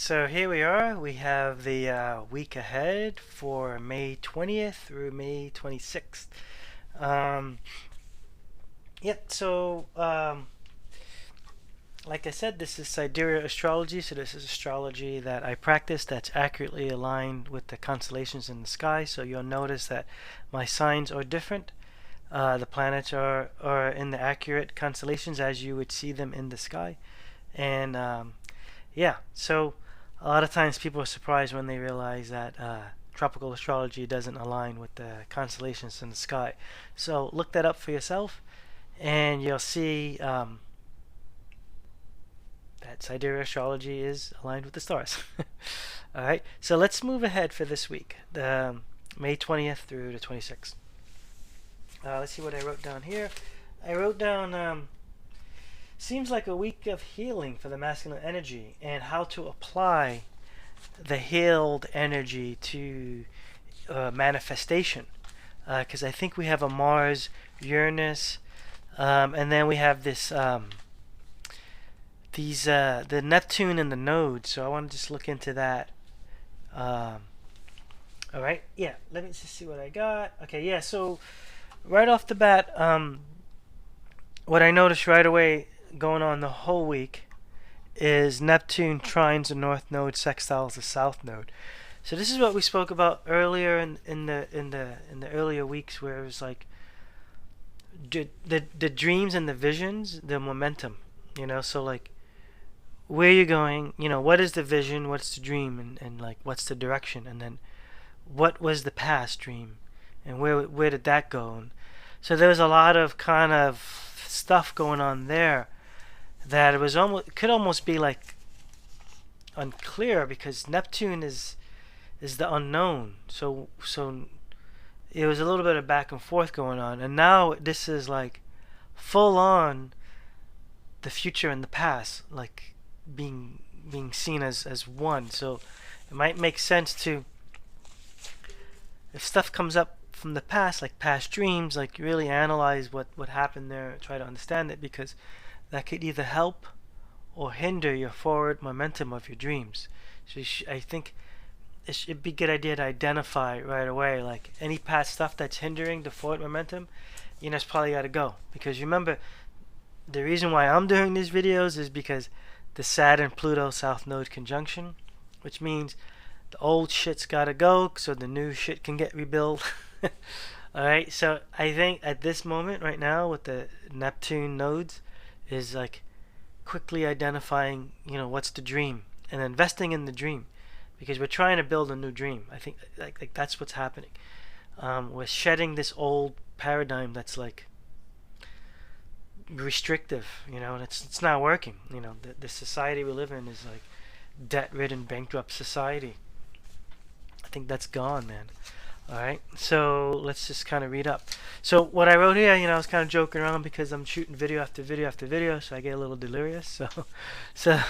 so here we are. We have the week ahead for May 20th through May 26th. Um, so like I said, this is Sidereal Astrology, so this is astrology that I practice that's accurately aligned with the constellations in the sky. So you'll notice that my signs are different. The planets are in the accurate constellations as you would see them in the sky. And yeah, so a lot of times people are surprised when they realize that tropical astrology doesn't align with the constellations in the sky. So look that up for yourself, and you'll see that sidereal astrology is aligned with the stars. All right, so let's move ahead for this week, the May 20th through the 26th. Let's see what I wrote down here. I wrote down seems like a week of healing for the masculine energy and how to apply the healed energy to manifestation. Because I think we have a Mars, Uranus, and then we have this the Neptune and the nodes. So I want to just look into that. All right, yeah. Let me just see what I got. Okay, yeah. So right off the bat, what I noticed right away going on the whole week is Neptune trines the north node, sextiles the south node. So this is what we spoke about earlier in the earlier weeks, where it was like the dreams and the visions, the momentum. So like where you're going, what is the vision, what's the dream, and like what's the direction, and then what was the past dream, and where did that go? And so there was a lot of kind of stuff going on there that it could almost be like unclear, because Neptune is the unknown. So it was a little bit of back and forth going on, and now this is like full on the future and the past, like being seen as one. So it might make sense to, if stuff comes up from the past, like past dreams, like really analyze what happened there, try to understand it, because that could either help or hinder your forward momentum of your dreams. So I think it'd be a good idea to identify right away, like any past stuff that's hindering the forward momentum, it's probably got to go. Because remember, the reason why I'm doing these videos is because the Saturn-Pluto South Node conjunction, which means the old shit's got to go so the new shit can get rebuilt. Alright, so I think at this moment right now with the Neptune nodes is like quickly identifying, what's the dream, and investing in the dream, because we're trying to build a new dream. I think like that's what's happening. We're shedding this old paradigm that's like restrictive, and it's not working. The society we live in is like debt-ridden, bankrupt society. I think that's gone, man. Alright, so let's just kind of read up. So what I wrote here, I was kind of joking around because I'm shooting video after video after video, so I get a little delirious. So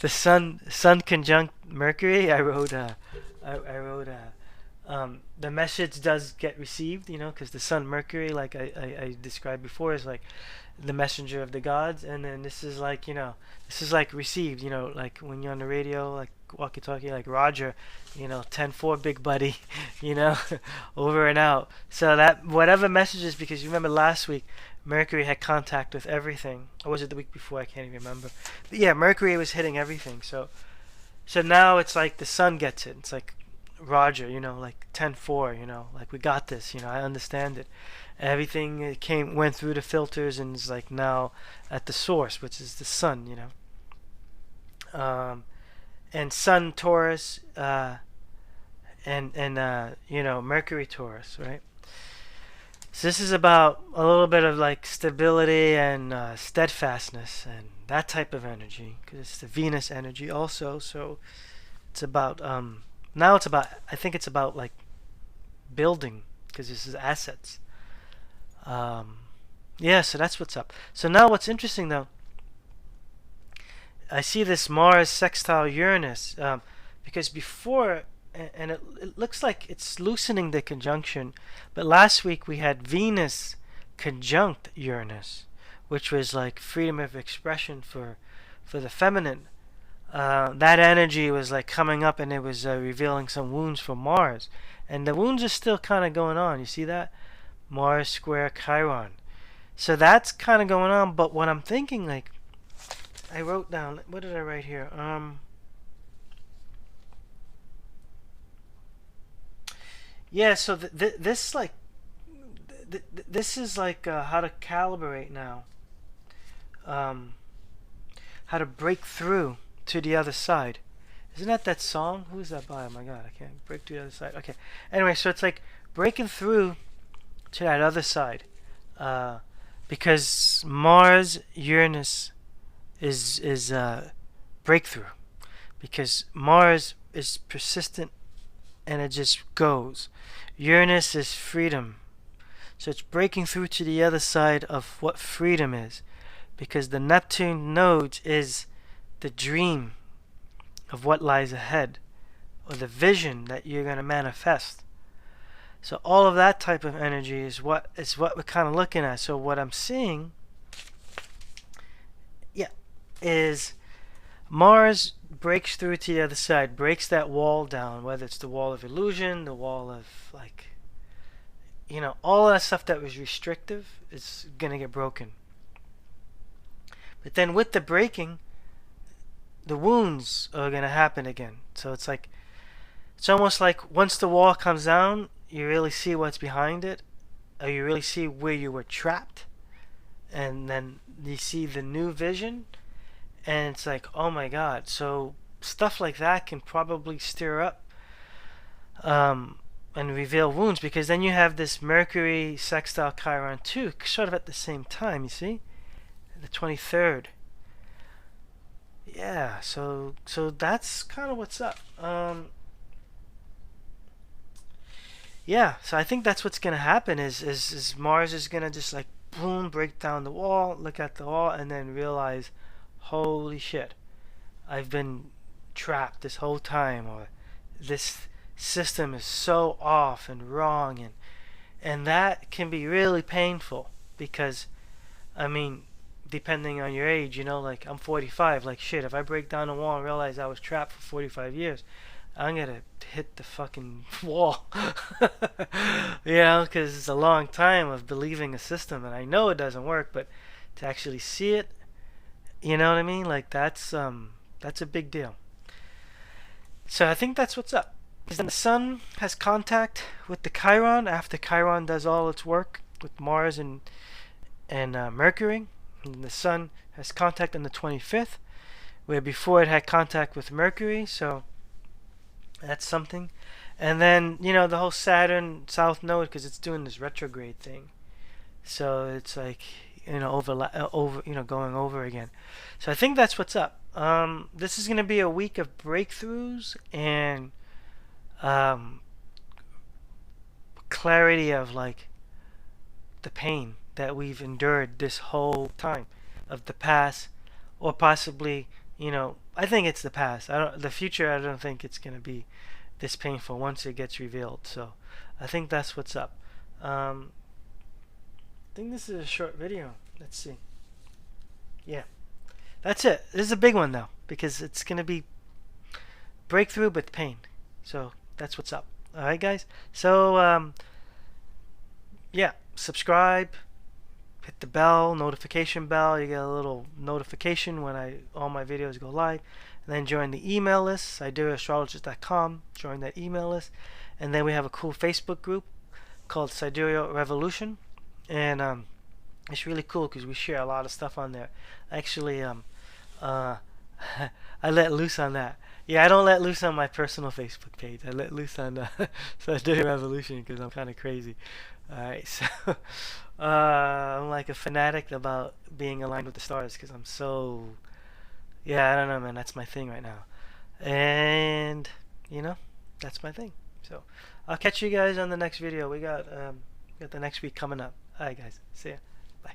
the sun conjunct Mercury, I wrote the message does get received, because the sun Mercury, like I described before, is like the messenger of the gods, and then this is like received, like when you're on the radio, like walkie-talkie, like Roger, 10-4 big buddy, over and out. So that whatever messages, because you remember last week Mercury had contact with everything, or was it the week before? I can't even remember. But yeah, Mercury was hitting everything. So now it's like the sun gets it. It's like Roger, like 10-4, like we got this, I understand it. Everything went through the filters and is like now at the source, which is the sun, and Sun Taurus, and Mercury Taurus, right? So this is about a little bit of like stability and steadfastness and that type of energy, because it's the Venus energy also. So it's about now it's about, I think it's about like building, because this is assets. Yeah, so that's what's up. So now what's interesting though, I see this Mars sextile Uranus, because before, and it looks like it's loosening the conjunction, but last week we had Venus conjunct Uranus, which was like freedom of expression for the feminine. that energy was like coming up, and it was revealing some wounds for Mars, and the wounds are still kind of going on. You see that? Mars square Chiron. So that's kind of going on. But what I'm thinking, like, I wrote down. What did I write here? Yeah. So this like this is like how to calibrate now. Um, how to break through to the other side. Isn't that song? Who is that by? Oh my god, I can't break to the other side. Okay. Anyway, so it's like breaking through to that other side. Uh, because Mars Uranus is breakthrough. Because Mars is persistent and it just goes. Uranus is freedom. So it's breaking through to the other side of what freedom is. Because the Neptune node is the dream of what lies ahead, or the vision that you're going to manifest. So all of that type of energy is what we're kind of looking at. So what I'm seeing, yeah, is Mars breaks through to the other side, breaks that wall down, whether it's the wall of illusion, the wall of like, all that stuff that was restrictive is gonna get broken. But then with the breaking, the wounds are gonna happen again. So it's like, it's almost like once the wall comes down, you really see what's behind it, or you really see where you were trapped, and then you see the new vision, and it's like, oh my god. So stuff like that can probably stir up and reveal wounds, because then you have this Mercury sextile Chiron too, sort of at the same time, you see? The 23rd. Yeah, so that's kind of what's up. Yeah, so I think that's what's gonna happen is Mars is gonna just like boom, break down the wall, look at the wall, and then realize, holy shit, I've been trapped this whole time, or this system is so off and wrong, and that can be really painful, because I mean, depending on your age, like I'm 45, like shit, if I break down the wall and realize I was trapped for 45 years, I'm gonna hit the fucking wall. Because it's a long time of believing a system, and I know it doesn't work, but to actually see it, you know what I mean? Like that's a big deal. So I think that's what's up. Because then the Sun has contact with the Chiron after Chiron does all its work with Mars and Mercury. And the Sun has contact on the 25th, where before it had contact with Mercury. So that's something. And then the whole Saturn South Node, because it's doing this retrograde thing. So it's like going over again. So I think that's what's up. This is going to be a week of breakthroughs and clarity of like the pain that we've endured this whole time of the past, or possibly, I think it's the past. The future, I don't think it's going to be this painful once it gets revealed. So I think that's what's up. I think this is a short video. Let's see. Yeah, that's it. This is a big one though, because it's going to be breakthrough with pain. So that's what's up. All right, guys. So yeah, subscribe, hit the bell, notification bell. You get a little notification when all my videos go live. And then join the email list, siderealastrologist.com. Join that email list. And then we have a cool Facebook group called Sidereal Revolution. And it's really cool because we share a lot of stuff on there. Actually, I let loose on that. Yeah, I don't let loose on my personal Facebook page. I let loose on Sidereal Revolution because I'm kind of crazy. Alright, so I'm like a fanatic about being aligned with the stars, because I'm so, yeah, I don't know, man, that's my thing right now. And that's my thing. So I'll catch you guys on the next video. We got the next week coming up. Alright, guys, see ya. Bye.